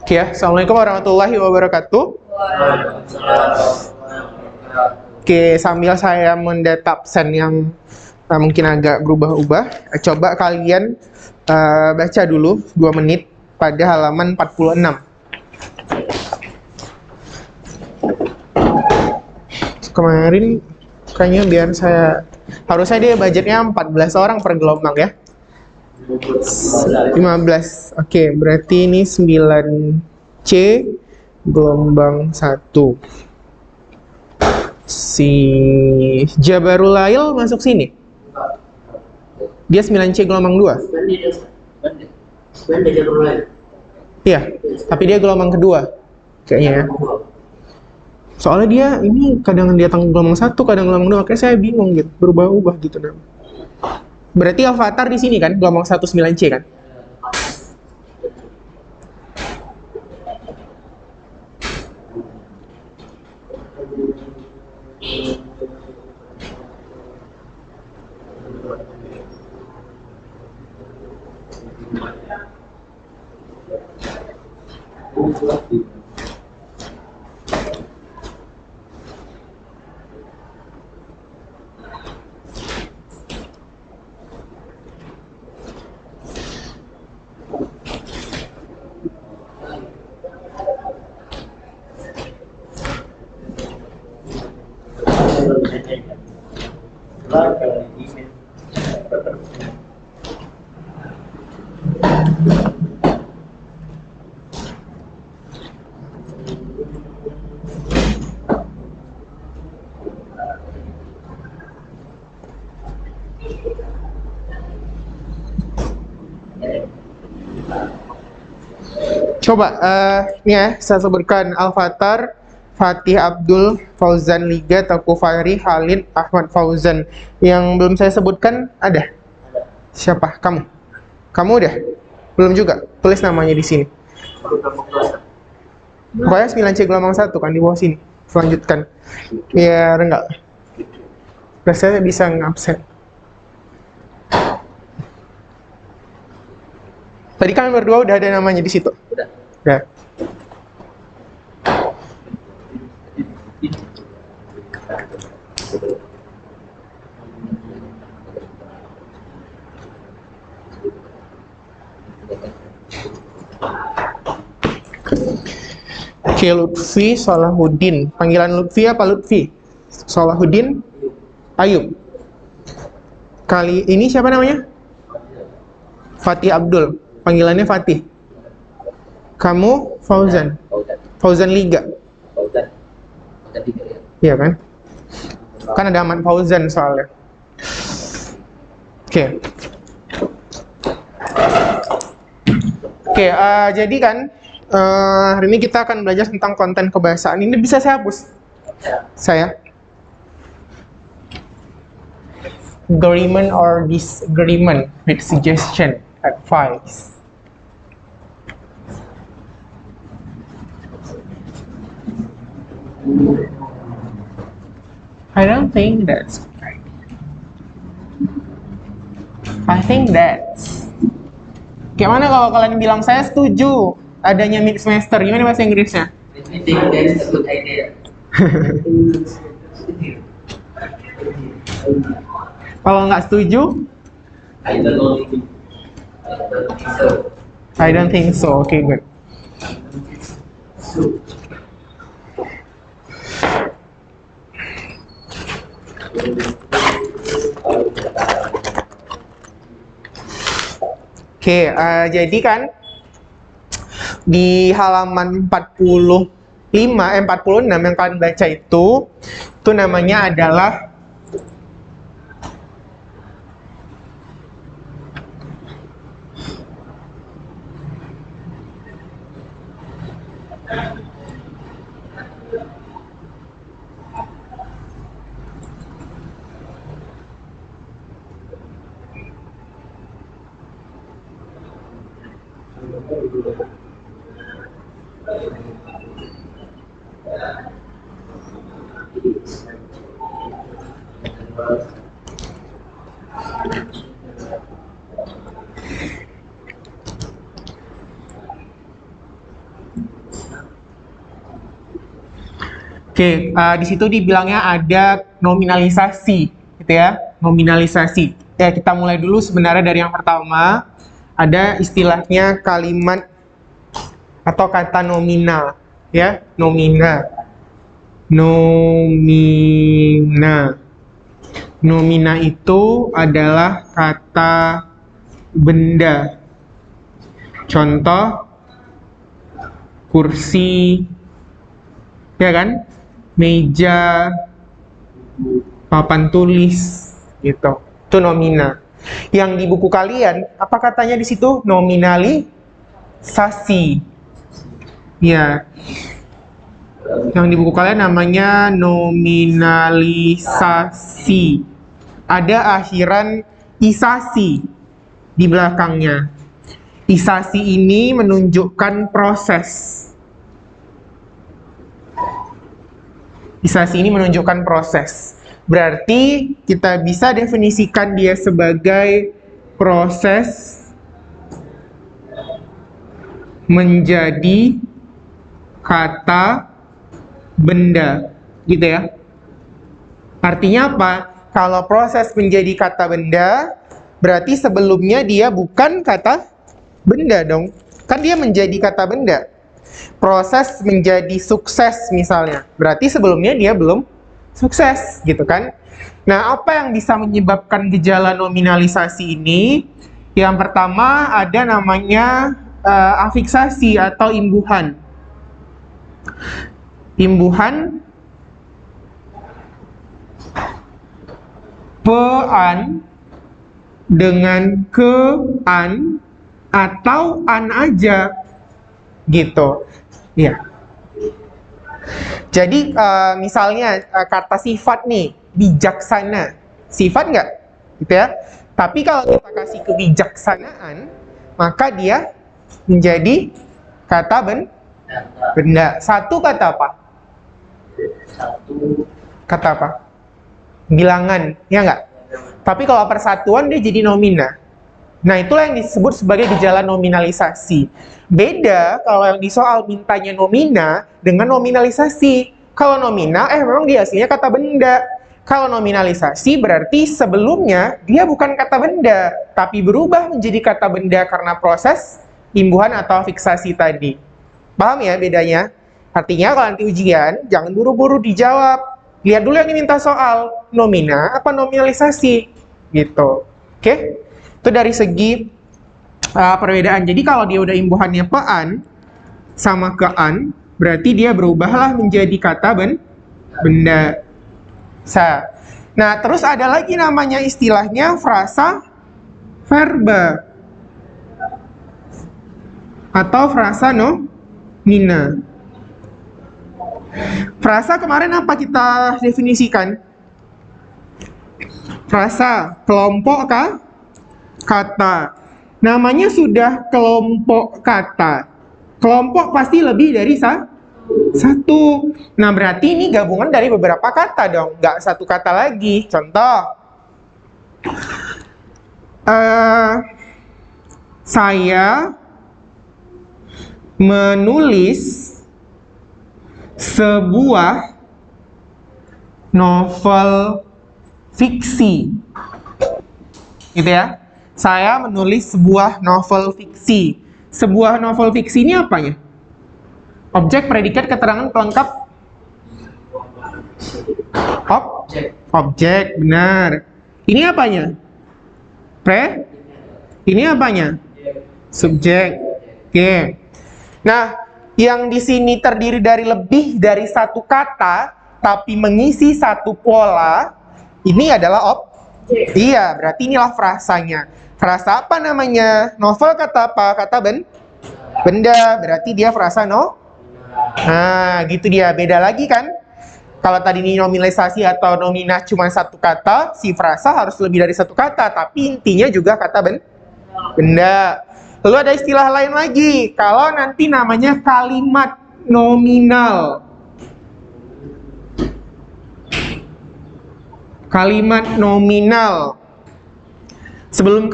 Ya, Assalamualaikum warahmatullahi wabarakatuh. Oke, sambil saya mendata absen yang mungkin agak berubah-ubah, coba kalian baca dulu 2 menit pada halaman 46. Kemarin kayaknya biar saya, harusnya dia budgetnya 14 orang per gelombang ya. 15. Oke, berarti ini 9C gelombang 1. Si Jabarul Lail masuk sini. Dia 9C gelombang 2. Iya, tapi dia gelombang kedua kayaknya ya. Soalnya dia ini kadang dia datang gelombang 1, kadang gelombang 2, makanya saya bingung gitu, berubah-ubah gitu. Berarti Avatar di sini kan, gelombang 1 9C kan? Coba, ini ya, saya sebutkan Al-Fatar, Fatih Abdul, Fauzan Liga, Teguh Fahri, Khalid, Ahmad Fauzan. Yang belum saya sebutkan ada? Siapa? Kamu? Kamu udah? Belum juga? Tulis namanya di sini. Pokoknya 9C gelombang 1 kan di bawah sini. Selanjutkan. Biar enggak. Biar saya bisa ngabsen. Tadi kalian berdua udah ada namanya di situ? Udah. Oke, Lutfi Salahuddin. Panggilan Lutfi apa Lutfi? Salahuddin Ayub. Kali ini siapa namanya? Fatih Abdul. Panggilannya Fatih. Kamu Fauzan. Fauzan Liga. Iya kan? Kan ada Ahmad Fauzan soalnya. Oke. Oke, jadi kan hari ini kita akan belajar tentang konten kebahasaan. Ini bisa saya hapus? Saya. Agreement or disagreement with suggestion, advice. I don't think that's right. I think that's. Kayak mana kalau kalian bilang saya setuju adanya mid semester? Gimana bahasa Inggrisnya? I think that's a good idea. Kalau nggak setuju? I don't know. I don't think so. Okay, good. Oke, jadi kan di halaman 46 yang kalian baca itu namanya adalah Oke, di situ dibilangnya ada nominalisasi, gitu ya, nominalisasi. Ya, kita mulai dulu sebenarnya dari yang pertama, ada istilahnya kalimat atau kata nominal, ya, nomina. Nomina. Nomina itu adalah kata benda. Contoh, kursi, ya kan? Meja, papan tulis, gitu. Itu nomina. Yang di buku kalian, apa katanya di situ? Nominalisasi. Ya. Yang di buku kalian namanya nominalisasi. Ada akhiran isasi di belakangnya. Isasi ini menunjukkan proses. Isasi ini menunjukkan proses. Berarti kita bisa definisikan dia sebagai proses menjadi kata benda, gitu ya. Artinya apa? Kalau proses menjadi kata benda, berarti sebelumnya dia bukan kata benda dong. Kan dia menjadi kata benda. Proses menjadi sukses misalnya, berarti sebelumnya dia belum sukses, gitu kan? Nah, apa yang bisa menyebabkan gejala nominalisasi ini? Yang pertama ada namanya afiksasi atau imbuhan. Imbuhan pe-an dengan ke-an atau an aja, gitu. Ya. Jadi misalnya kata sifat nih, bijaksana. Sifat nggak? Gitu ya. Tapi kalau kita kasih kebijaksanaan, maka dia menjadi kata benda. Satu kata apa? Kata apa? Bilangan, ya nggak? Tapi kalau persatuan dia jadi nomina. Nah, itulah yang disebut sebagai gejala nominalisasi. Beda kalau yang di soal mintanya nomina dengan nominalisasi. Kalau nomina, memang dia aslinya kata benda. Kalau nominalisasi berarti sebelumnya dia bukan kata benda, tapi berubah menjadi kata benda karena proses imbuhan atau fiksasi tadi. Paham ya bedanya? Artinya kalau nanti ujian, jangan buru-buru dijawab. Lihat dulu yang diminta soal, nomina apa nominalisasi, gitu. Oke? Itu dari segi perbedaan. Jadi kalau dia udah imbuhannya pean sama kean, berarti dia berubahlah menjadi kata benda. Nah, terus ada lagi namanya istilahnya frasa verba atau frasa nomina. Frasa kemarin apa kita definisikan? Frasa kelompok kata. Namanya sudah kelompok kata. Kelompok pasti lebih dari satu. Nah, berarti ini gabungan dari beberapa kata dong, nggak satu kata lagi. Contoh, saya menulis sebuah novel fiksi, gitu ya. Saya menulis sebuah novel fiksi. Sebuah novel fiksi ini apanya? Objek, predikat, keterangan pelengkap. Objek, benar. Ini apanya? Ini apanya? Subjek. Oke. Nah, yang di sini terdiri dari lebih dari satu kata, tapi mengisi satu pola, ini adalah objek. Iya, berarti inilah frasanya. Frasa apa namanya? Novel kata apa? Kata benda. Berarti dia frasa Nah, gitu dia. Beda lagi kan? Kalau tadi ini nominalisasi atau nomina cuma satu kata, si frasa harus lebih dari satu kata, tapi intinya juga kata benda. Lalu ada istilah lain lagi. Kalau nanti namanya kalimat nominal. Kalimat nominal. Sebelum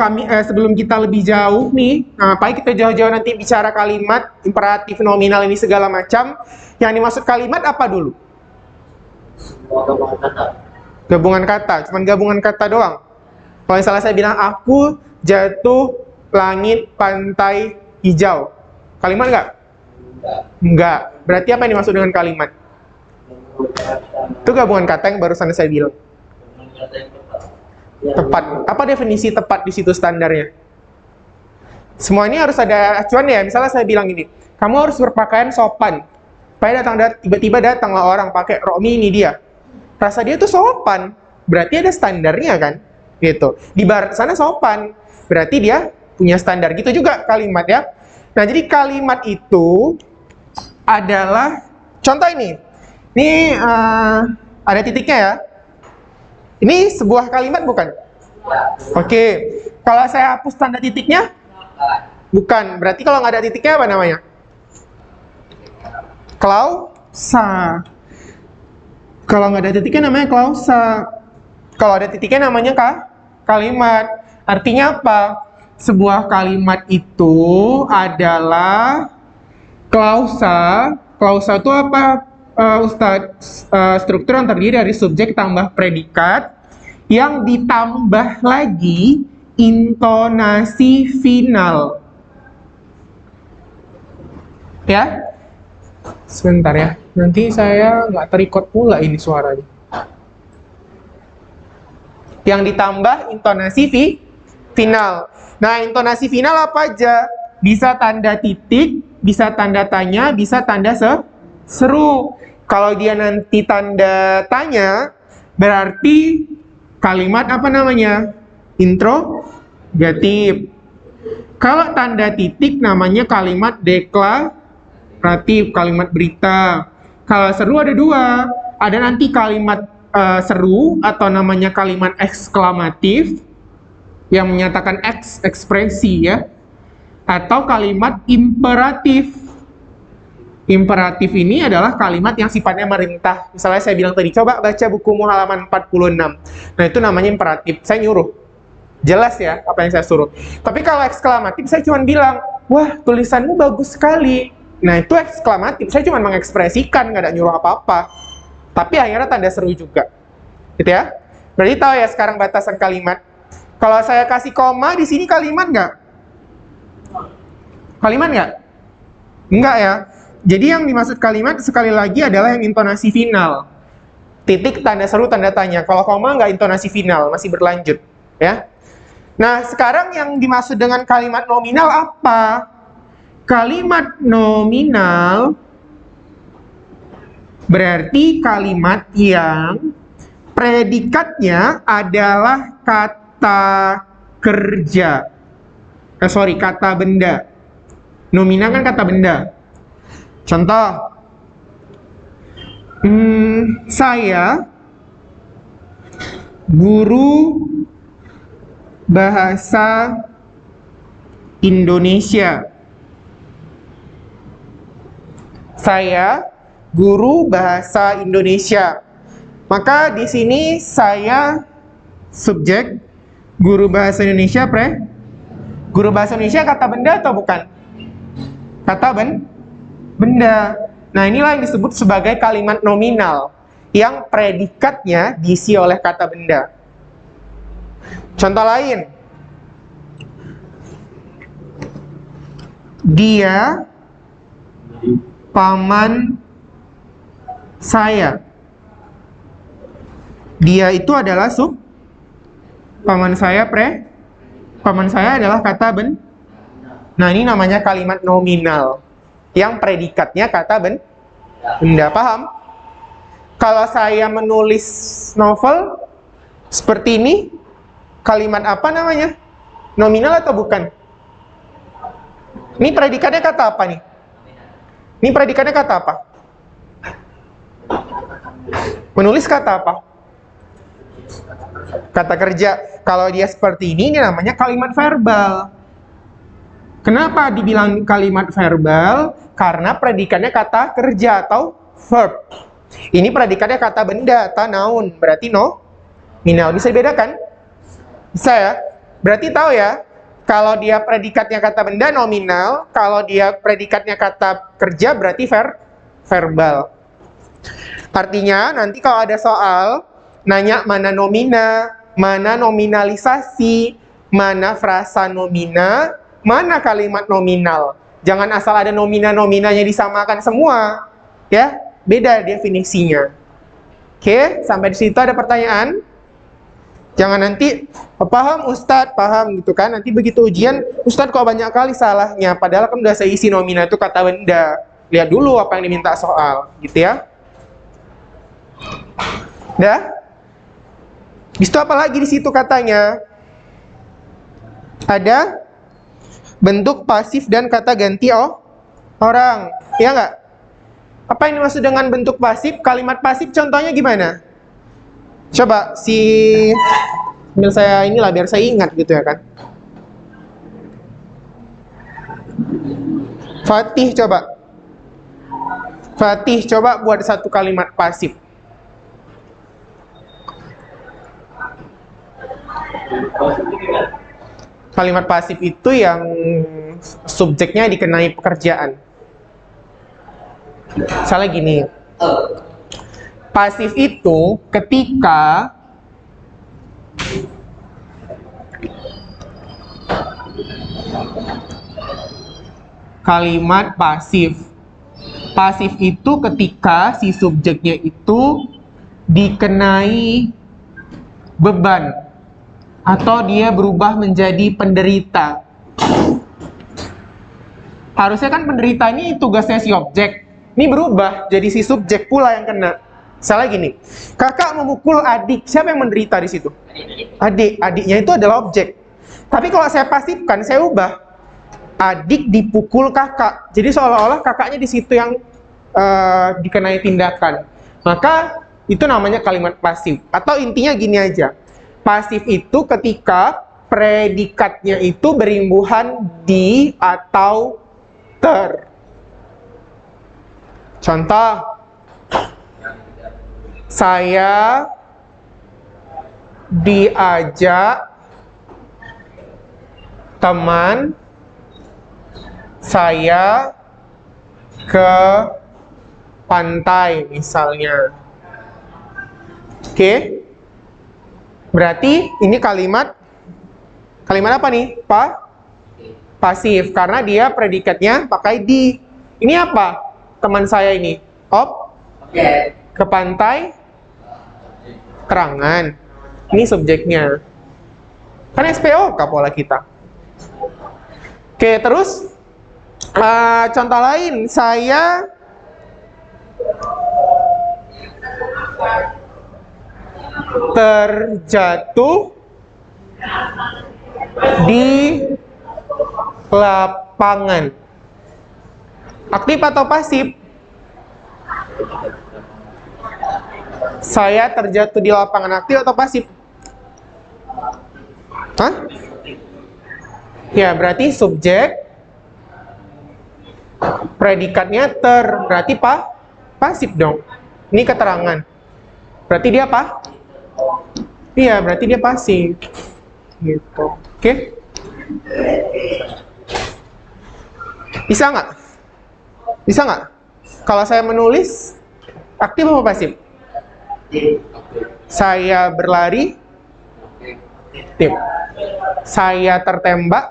kita lebih jauh nih, ngapain kita jauh-jauh nanti bicara kalimat, imperatif, nominal ini segala macam. Yang dimaksud kalimat apa dulu? Semua gabungan kata. Gabungan kata, cuman gabungan kata doang. Kalau misalnya saya bilang aku jatuh langit pantai hijau, kalimat nggak? Enggak. Enggak. Berarti apa yang dimaksud dengan kalimat? Gabungan kata. Itu gabungan kata yang barusan saya bilang. Gabungan kata yang tepat. Tepat. Apa definisi tepat di situ standarnya? Semua ini harus ada acuan ya. Misalnya saya bilang ini, kamu harus berpakaian sopan. Tiba-tiba datanglah orang pakai rok mini dia. Rasa dia tuh sopan. Berarti ada standarnya kan? Gitu. Di barat sana sopan. Berarti dia punya standar. Gitu juga kalimat ya. Nah, jadi kalimat itu adalah contoh ini. Ini ada titiknya ya. Ini sebuah kalimat bukan? Oke. Kalau saya hapus tanda titiknya? Bukan. Berarti kalau nggak ada titiknya apa namanya? Klausa. Kalau nggak ada titiknya namanya klausa. Kalau ada titiknya namanya kalimat. Artinya apa? Sebuah kalimat itu adalah klausa. Klausa itu apa, Ustadz? Struktur yang terdiri dari subjek tambah predikat yang ditambah lagi intonasi final. Ya, sebentar ya. Nanti saya nggak terikot pula ini suaranya. Yang ditambah intonasi final. Nah, intonasi final apa aja? Bisa tanda titik, bisa tanda tanya, bisa tanda seru. Kalau dia nanti tanda tanya, berarti kalimat apa namanya? Interrogatif. Kalau tanda titik namanya kalimat deklaratif, kalimat berita. Kalau seru ada dua. Ada nanti kalimat seru atau namanya kalimat eksklamatif yang menyatakan ekspresi ya. Atau kalimat imperatif. Imperatif ini adalah kalimat yang sifatnya merintah. Misalnya saya bilang tadi, coba baca bukumu halaman 46. Nah, itu namanya imperatif. Saya nyuruh. Jelas ya apa yang saya suruh. Tapi kalau eksklamatif, saya cuma bilang, wah, tulisanmu bagus sekali. Nah, itu eksklamatif. Saya cuma mengekspresikan, nggak ada nyuruh apa-apa. Tapi akhirnya tanda seru juga. Gitu ya. Berarti tahu ya sekarang batasan kalimat. Kalau saya kasih koma, di sini kalimat nggak? Kalimat nggak? Enggak ya. Jadi yang dimaksud kalimat sekali lagi adalah yang intonasi final. Titik, tanda seru, tanda tanya. Kalau koma nggak intonasi final, masih berlanjut. Ya. Nah, sekarang yang dimaksud dengan kalimat nominal apa? Kalimat nominal berarti kalimat yang predikatnya adalah kata kerja. Kata benda. Nominal kan kata benda. Contoh, saya guru bahasa Indonesia. Saya guru bahasa Indonesia. Maka di sini saya subjek, guru bahasa Indonesia guru bahasa Indonesia kata benda atau bukan? Kata benda. Nah, inilah yang disebut sebagai kalimat nominal yang predikatnya diisi oleh kata benda. Contoh lain. Dia paman saya. Dia itu adalah paman saya paman saya adalah kata benda. Nah, ini namanya kalimat nominal yang predikatnya kata benda. Paham? Kalau saya menulis novel seperti ini, kalimat apa namanya? Nominal atau bukan? Ini predikatnya kata apa nih? Ini predikatnya kata apa? Menulis kata apa? Kata kerja. Kalau dia seperti ini namanya kalimat verbal. Kenapa dibilang kalimat verbal? Karena predikatnya kata kerja atau verb. Ini predikatnya kata benda atau noun. Berarti nominal. Bisa dibedakan? Bisa ya? Berarti tahu ya, kalau dia predikatnya kata benda nominal, kalau dia predikatnya kata kerja berarti verbal. Artinya nanti kalau ada soal nanya mana nomina, mana nominalisasi, mana frasa nomina, mana kalimat nominal. Jangan asal ada nomina-nominanya disamakan semua. Ya, beda definisinya. Oke, sampai di situ ada pertanyaan? Jangan nanti paham Ustadz, paham gitu kan. Nanti begitu ujian, Ustadz kok banyak kali salahnya. Padahal kan udah saya isi nomina itu kata benda. Lihat dulu apa yang diminta soal, gitu ya. Udah? Di situ apa lagi di situ katanya? Ada bentuk pasif dan kata ganti orang. Iya nggak? Apa yang dimaksud dengan bentuk pasif? Kalimat pasif contohnya gimana? Coba biar saya inilah biar saya ingat gitu ya kan. Fatih coba buat satu kalimat pasif. Kalimat pasif itu yang subjeknya dikenai pekerjaan. Misalnya gini. Pasif itu ketika kalimat pasif. Pasif itu ketika si subjeknya itu dikenai beban atau dia berubah menjadi penderita. Harusnya kan penderita ini tugasnya si objek. Ini berubah jadi si subjek pula yang kena. Misalnya gini, kakak memukul adik, siapa yang menderita di situ? Adik, adiknya itu adalah objek. Tapi kalau saya pasifkan, saya ubah adik dipukul kakak. Jadi seolah-olah kakaknya di situ yang dikenai tindakan. Maka itu namanya kalimat pasif. Atau intinya gini aja, pasif itu ketika predikatnya itu berimbuhan di atau ter. Contoh, saya diajak teman saya ke pantai misalnya. Oke. Berarti ini kalimat apa nih? Pasif karena dia predikatnya pakai di. Ini apa? Teman saya ini. Ke pantai kerangan. Ini subjeknya. Kan SPOK pola kita. Oke, terus contoh lain, saya terjatuh di lapangan. Aktif atau pasif? Saya terjatuh di lapangan, aktif atau pasif? Hah? Ya, berarti subjek, predikatnya berarti pasif dong. Ini keterangan. Berarti dia apa? Iya, berarti dia pasif. Gitu. Oke? Bisa nggak? Bisa nggak? Kalau saya menulis, aktif apa pasif? Saya berlari, aktif. Saya tertembak,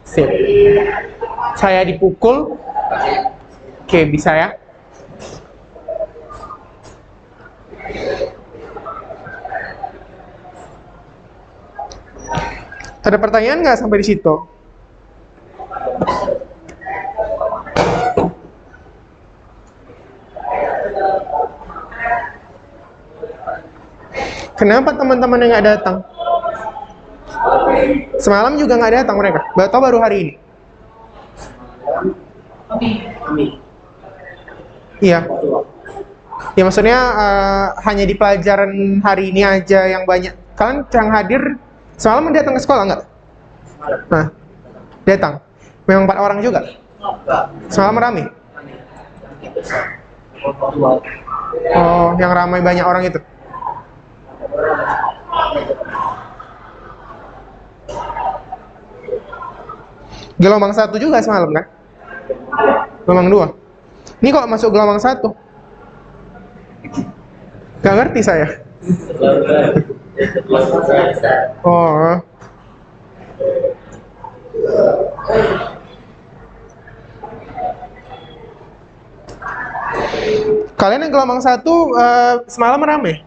sip. Saya dipukul, oke, bisa ya. Ada pertanyaan nggak sampai di situ? Kenapa teman-teman yang nggak datang? Semalam juga nggak datang mereka. Atau baru hari ini? Iya. Ya maksudnya hanya di pelajaran hari ini aja yang banyak. Kalian yang hadir semalam datang ke sekolah nggak? Nah, datang. Memang 4 orang juga. Semalam ramai. Oh, yang ramai banyak orang itu. Gelombang 1 juga semalam kan? Gelombang 2. Ini kok masuk gelombang 1? Gak ngerti saya. Oh, kalian yang gelombang satu semalam rame?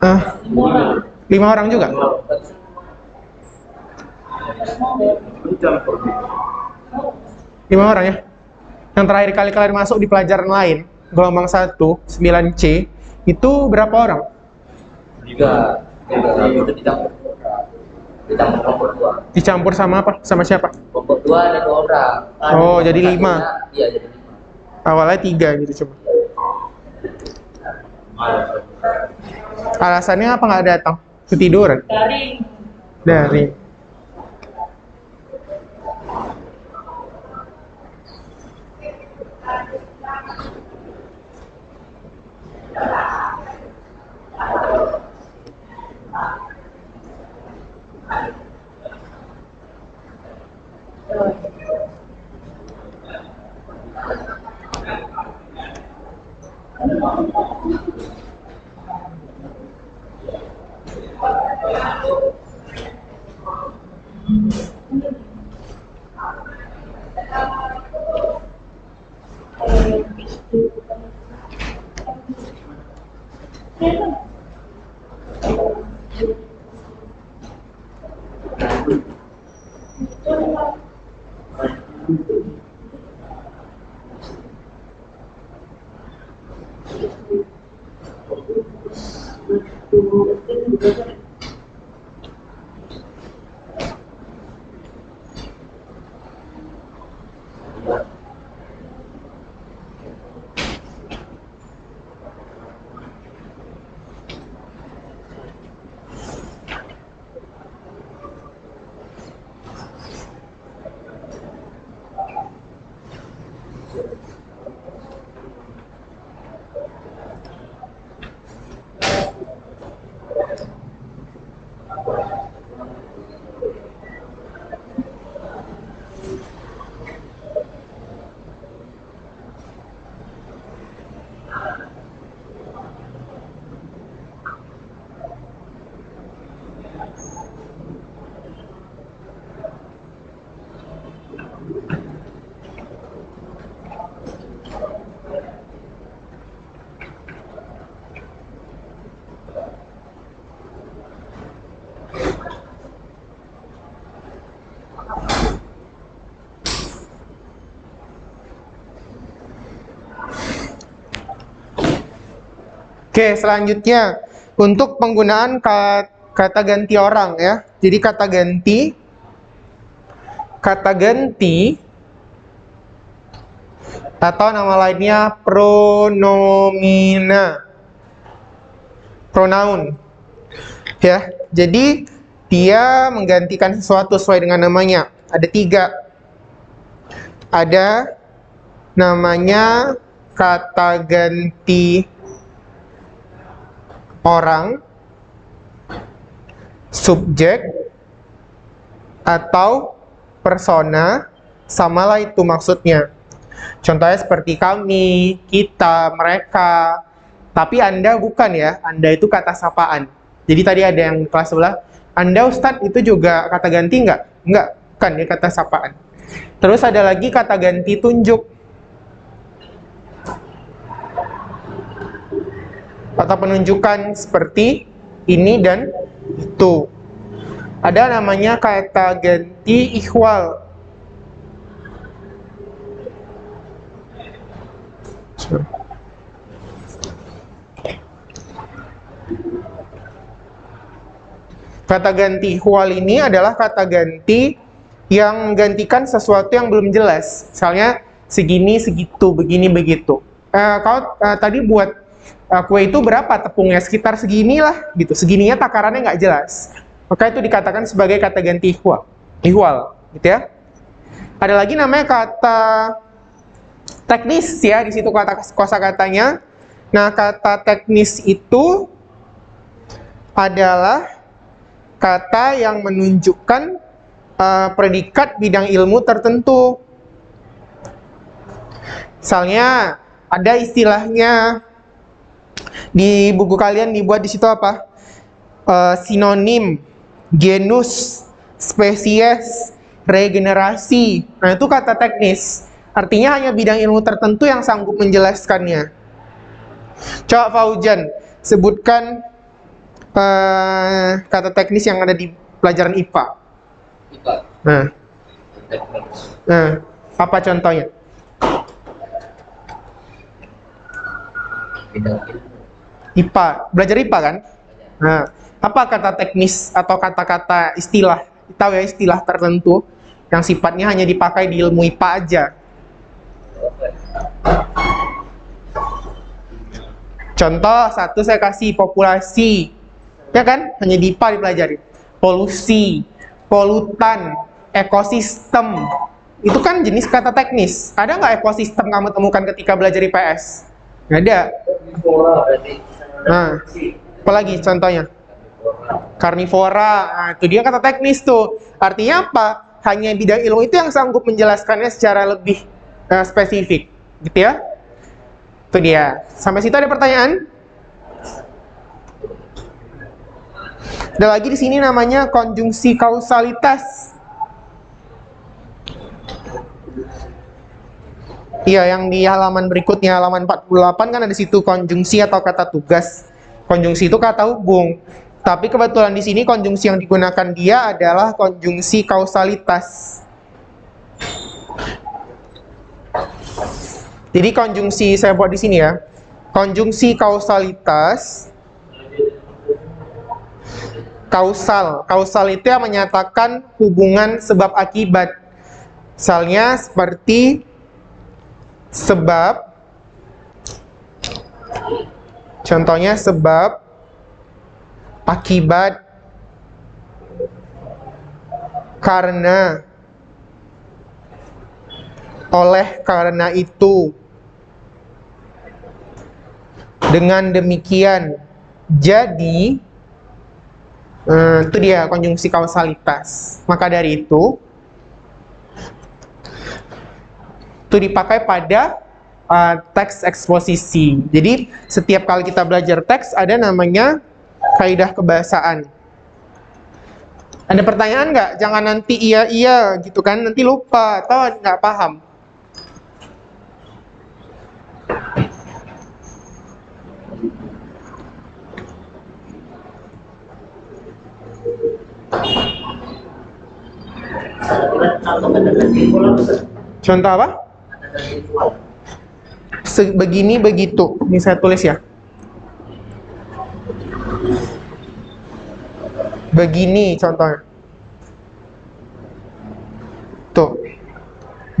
Ah, 5 orang juga? 5 orang ya? Yang terakhir kali kalian masuk di pelajaran lain, gelombang 1, 9C, itu berapa orang? 3. Itu dicampur kelompok 2. Dicampur sama apa? Sama siapa? Kelompok 2 ada 2 orang. Oh, jadi 5. Iya, jadi 5. Awalnya 3 gitu cuma. Alasannya apa nggak datang? Ketiduran? Daring. Oke, selanjutnya untuk penggunaan kata ganti orang ya. Jadi kata ganti atau nama lainnya pronomina, pronoun. Ya, jadi dia menggantikan sesuatu sesuai dengan namanya. Ada 3. Ada namanya kata ganti orang, subjek, atau persona, samalah itu maksudnya. Contohnya seperti kami, kita, mereka. Tapi Anda bukan ya, Anda itu kata sapaan. Jadi tadi ada yang kelas sebelah, Anda Ustadz itu juga kata ganti nggak? Nggak, bukan ya, kata sapaan. Terus ada lagi kata ganti tunjuk. Atau penunjukan seperti ini dan itu. Ada namanya kata ganti ihwal. Kata ganti ihwal ini adalah kata ganti yang menggantikan sesuatu yang belum jelas. Misalnya segini, segitu, begini, begitu. Kalau tadi buat kue itu berapa tepungnya? Sekitar segini lah, gitu. Segininya takarannya nggak jelas. Maka itu dikatakan sebagai kata ganti ihwal, gitu ya. Ada lagi namanya kata teknis ya, di situ kosakatanya. Nah, kata teknis itu adalah kata yang menunjukkan predikat bidang ilmu tertentu. Misalnya ada istilahnya Di buku kalian dibuat di situ apa? Sinonim, genus, spesies, regenerasi. Nah, itu kata teknis. Artinya hanya bidang ilmu tertentu yang sanggup menjelaskannya. Coba Fauzan, sebutkan kata teknis yang ada di pelajaran IPA. IPA. Nah, Teknik. apa contohnya? Bidang ilmu. IPA, belajar IPA kan? Nah, apa kata teknis atau kata-kata istilah? Tahu ya, istilah tertentu yang sifatnya hanya dipakai di ilmu IPA aja. Contoh satu saya kasih populasi, ya kan? Hanya di IPA dipelajari. Polusi, polutan, ekosistem. Itu kan jenis kata teknis. Ada nggak ekosistem kamu temukan ketika belajar IPS? Nggak ada. Berarti Nah, apalagi contohnya? Karnivora. Nah, itu dia kata teknis tuh. Artinya apa? Hanya bidang ilmu itu yang sanggup menjelaskannya secara lebih spesifik, gitu ya. Itu dia. Sampai situ ada pertanyaan? Ada lagi di sini namanya konjungsi kausalitas. Iya, yang di halaman berikutnya, halaman 48 kan ada situ konjungsi atau kata tugas. Konjungsi itu kata hubung. Tapi kebetulan di sini konjungsi yang digunakan dia adalah konjungsi kausalitas. Jadi konjungsi saya buat di sini ya. Konjungsi kausalitas. Kausal. Kausal itu yang menyatakan hubungan sebab akibat. Misalnya seperti sebab, contohnya sebab, akibat, karena, oleh karena itu, dengan demikian, jadi, itu dia konjungsi kausalitas. Maka dari itu dipakai pada teks eksposisi. Jadi setiap kali kita belajar teks ada namanya kaidah kebahasaan. Ada pertanyaan nggak? Jangan nanti iya gitu kan, nanti lupa atau nggak paham. Contoh apa? Begini begitu. Ini saya tulis ya. Begini contohnya. Tuh.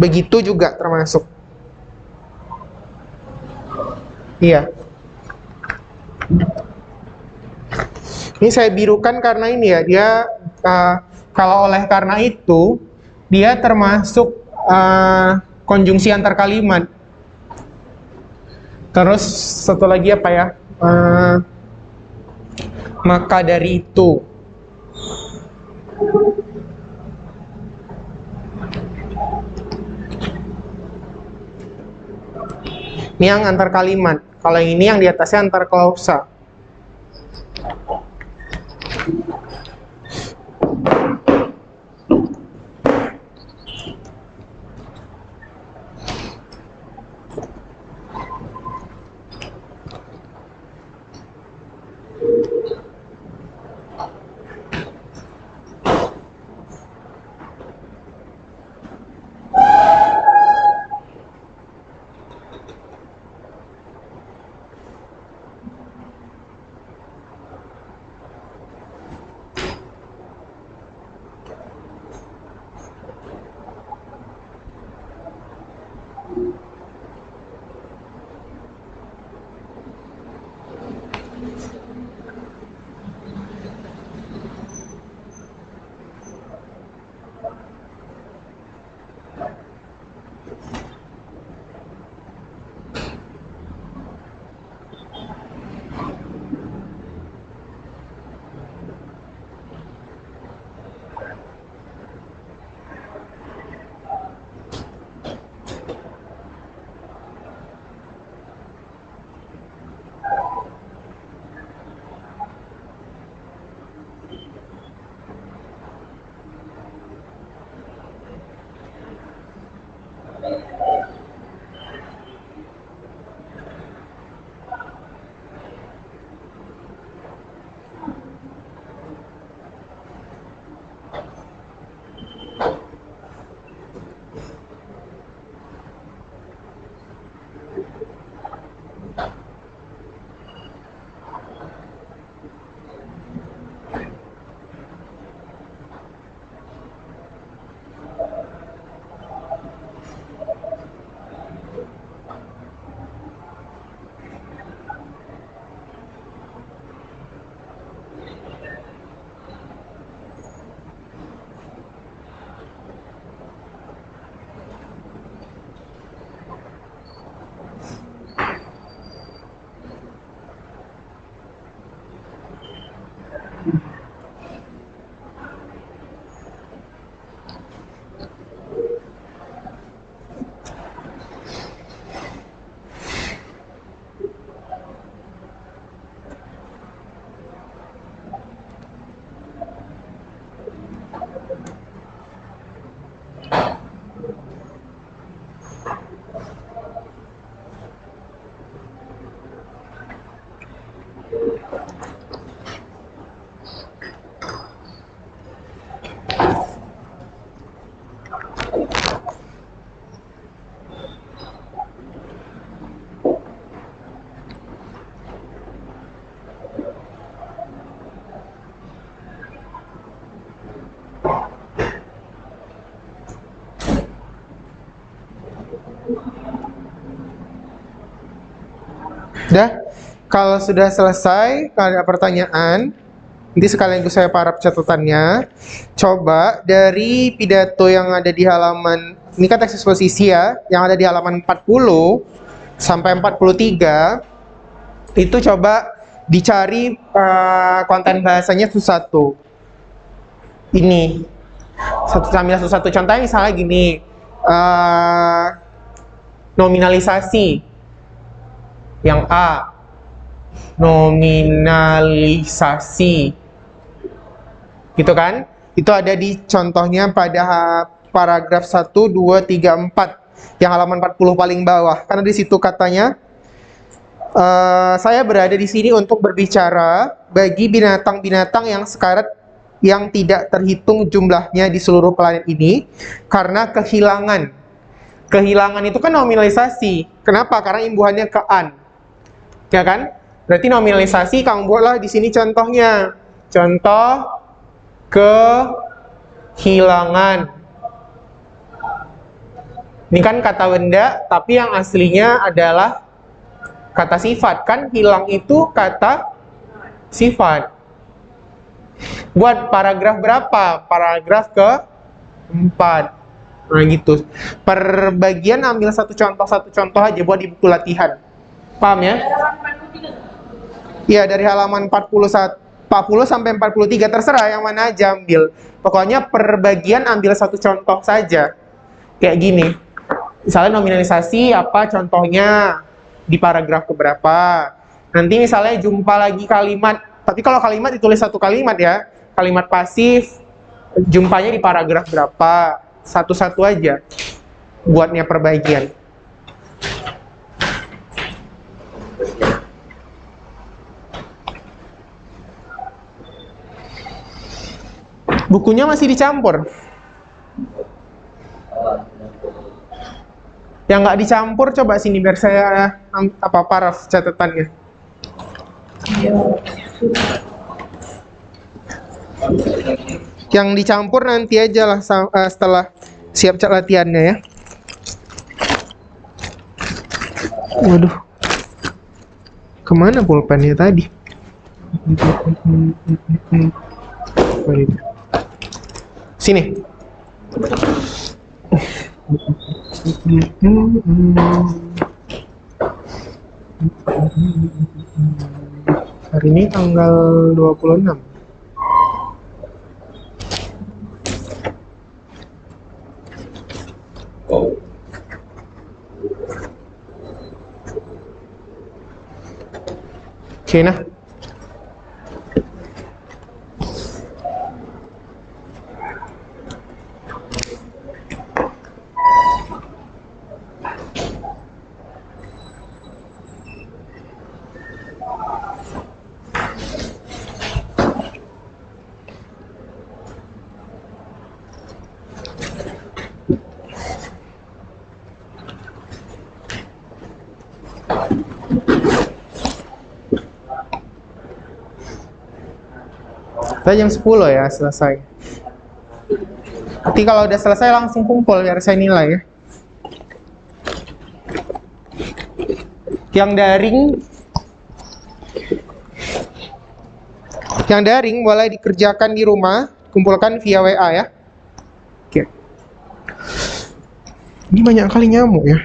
Begitu juga termasuk. Iya. Ini saya birukan karena ini ya, dia kalau oleh karena itu dia termasuk konjungsi antar kalimat. Terus satu lagi apa ya? Maka dari itu. Ini yang antar kalimat. Kalau yang ini yang di atasnya antar klausa. Udah? Kalau sudah selesai, kalau ada pertanyaan, nanti sekaligus saya parap catatannya. Coba dari pidato yang ada di halaman, ini kan teks eksposisi ya, yang ada di halaman 40 sampai 43, itu coba dicari konten bahasanya satu-satu. Ini, ambil satu-satu. Contohnya misalnya gini, nominalisasi. Yang A, nominalisasi, gitu kan? Itu ada di contohnya pada paragraf 1, 2, 3, 4 yang halaman 40 paling bawah. Karena di situ katanya saya berada di sini untuk berbicara bagi binatang-binatang yang sekarat yang tidak terhitung jumlahnya di seluruh planet ini karena kehilangan. Kehilangan itu kan nominalisasi. Kenapa? Karena imbuhannya ke an. Ya kan? Berarti nominalisasi kamu buatlah di sini contohnya. Contoh kehilangan. Ini kan kata benda, tapi yang aslinya adalah kata sifat. Kan hilang itu kata sifat. Buat paragraf berapa? Paragraf ke-4. Nah gitu. Per bagian ambil satu contoh aja buat di buku latihan. Paham ya? Iya, dari halaman 40 sampai 43, terserah yang mana aja ambil. Pokoknya per bagian ambil satu contoh saja. Kayak gini. Misalnya nominalisasi apa contohnya di paragraf keberapa. Nanti misalnya jumpa lagi kalimat, tapi kalau kalimat ditulis satu kalimat ya. Kalimat pasif jumpanya di paragraf berapa. Satu-satu aja buatnya per bagian. Bukunya masih dicampur. Yang nggak dicampur coba sini biar saya paraf catatannya. Yang dicampur nanti aja lah setelah siap latihannya ya. Waduh, kemana pulpennya tadi? Sini. Hari ini tanggal 26. Oke, nah. Kita jam 10 ya selesai. Nanti kalau udah selesai langsung kumpul biar saya nilai ya. Yang daring boleh dikerjakan di rumah, kumpulkan via WA ya. Oke. Ini banyak kali nyamuk ya.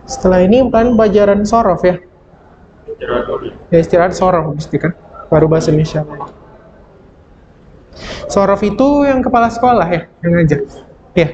Setelah ini kan pelajaran sorof ya. Ya istirahat sorof mesti kan. baru bahasa Indonesia lagi. Sorof itu yang kepala sekolah ya, yang ngajar. Ya.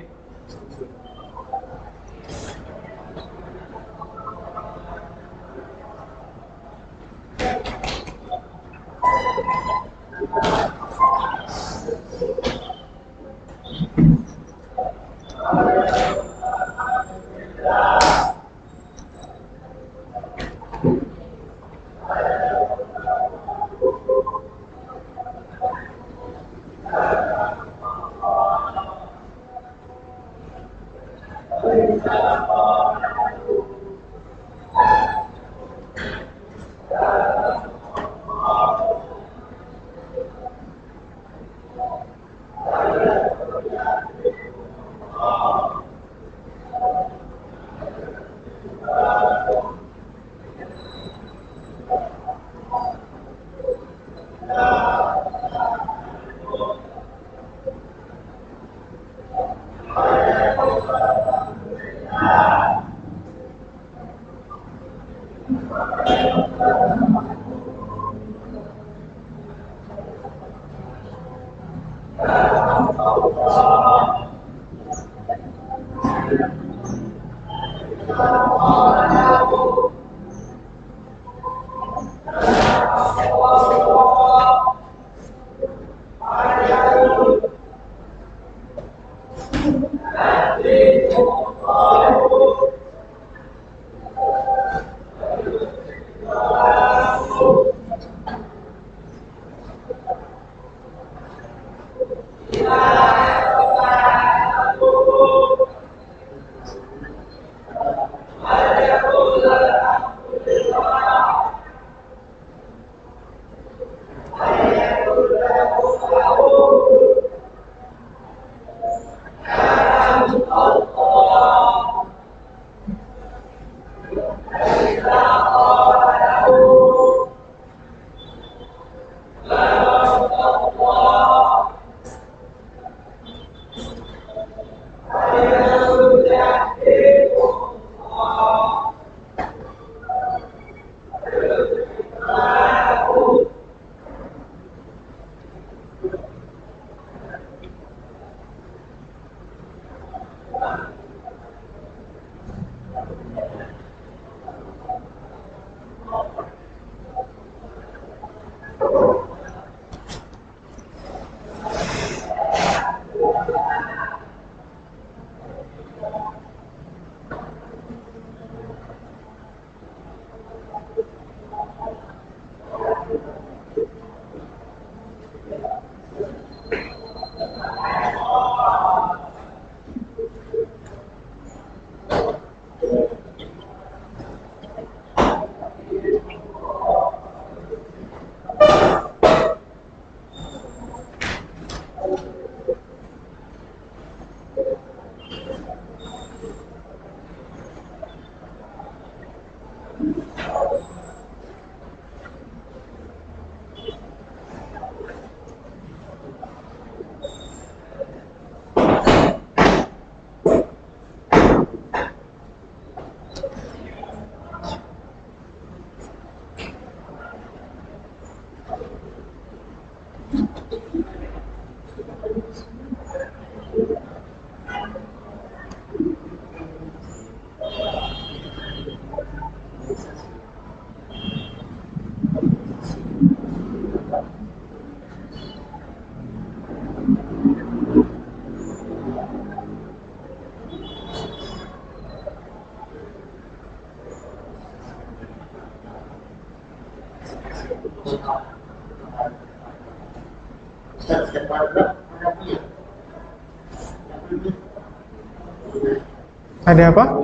Ada apa?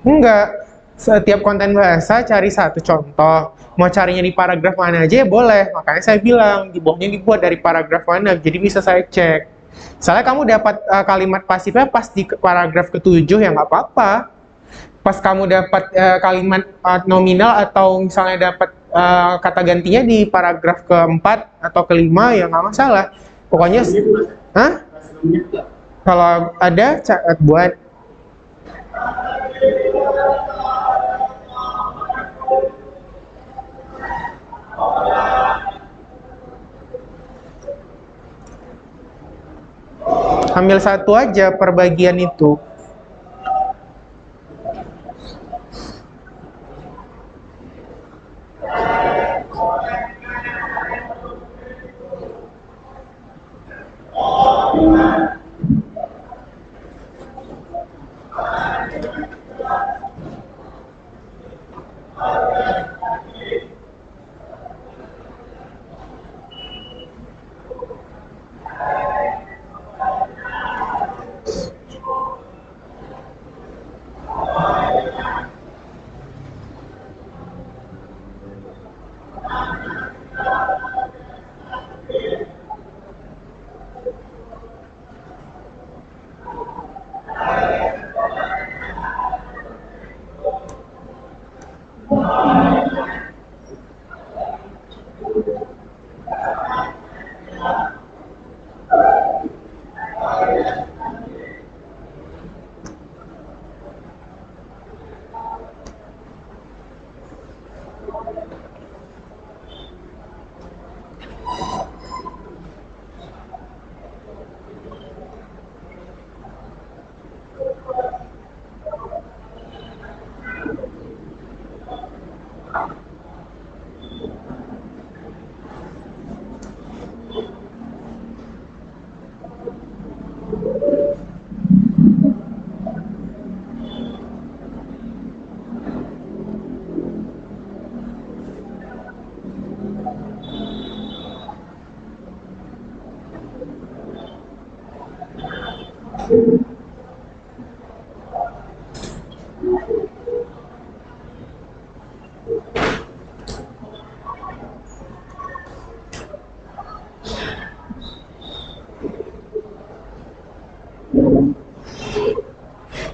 Enggak. Setiap konten bahasa cari satu contoh. Mau carinya di paragraf mana aja ya boleh. Makanya saya bilang di bawahnya dibuat dari paragraf mana. Jadi bisa saya cek. Misalnya kamu dapat kalimat pasifnya pas di paragraf ke-7 ya nggak apa-apa. Pas kamu dapat kalimat nominal atau misalnya dapat kata gantinya di paragraf ke-4 atau ke-5 ya nggak masalah. Pokoknya, hah? Kalau ada buat. Ambil satu aja per bagian itu.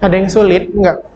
Ada yang sulit nggak?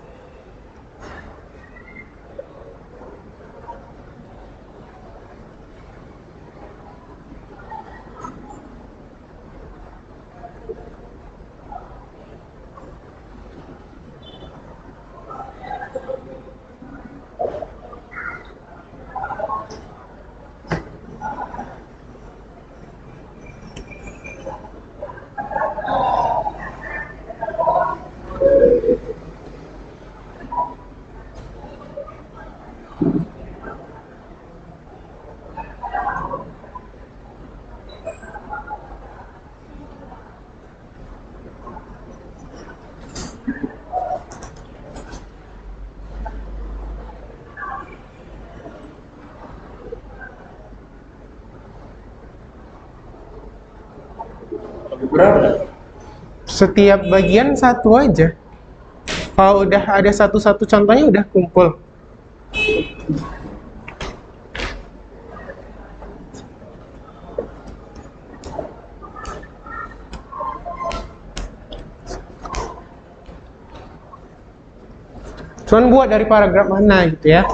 Berapa? Setiap bagian satu aja. Kalau udah ada satu-satu contohnya udah kumpul. Cuman buat dari paragraf mana gitu ya.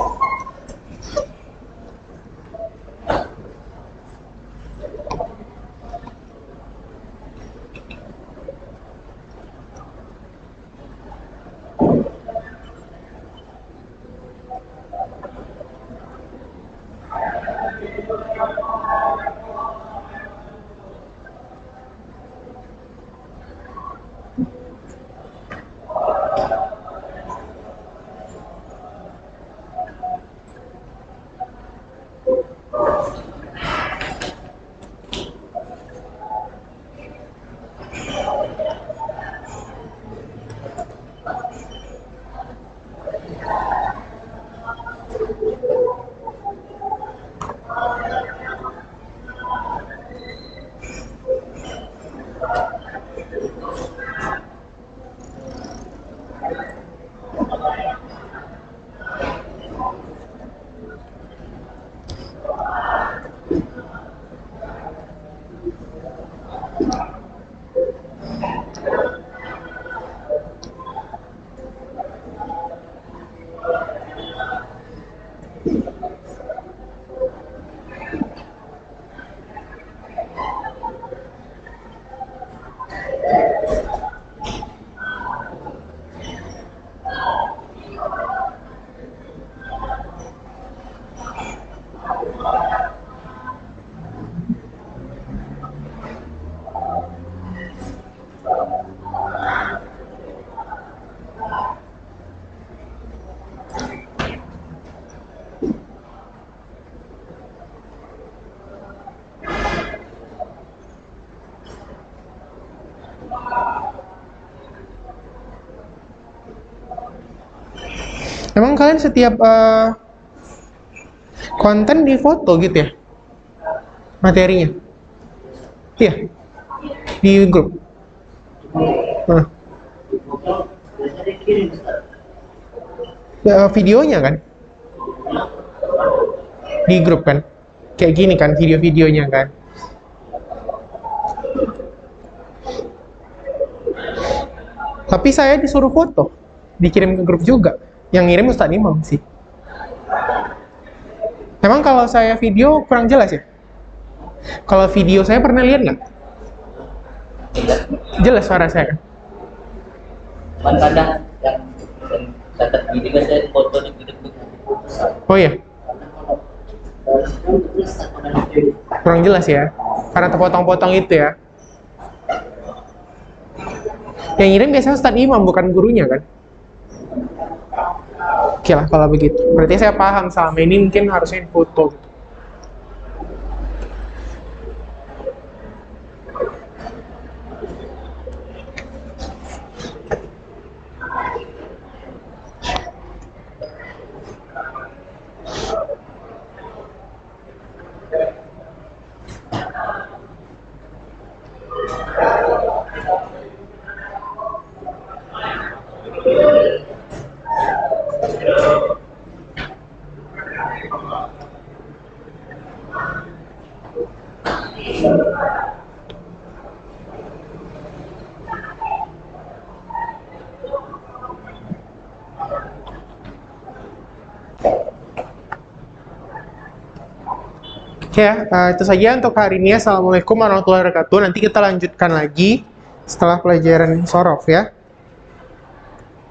Emang kalian setiap konten di foto gitu ya? Materinya? Iya, di grup. Nah, Biasanya dikirim, Ustaz. videonya kan? Di grup kan? Kayak gini kan video-videonya kan? Tapi saya disuruh foto, dikirim ke grup juga. Yang ngirim Ustadz Imam sih. Emang kalau saya video kurang jelas ya? Kalau video saya pernah lihat nggak? Jelas suara saya kan? Cuman kadang yang catat gini kan saya foto di video. Oh iya, kurang jelas ya? Karena terpotong-potong itu ya. Yang ngirim biasanya Ustadz Imam, bukan gurunya kan? Oke lah kalau begitu. Berarti saya paham selama ini mungkin harusnya foto. Oke ya, itu saja untuk hari ini. Assalamualaikum warahmatullahi wabarakatuh. Nanti kita lanjutkan lagi setelah pelajaran sorof ya.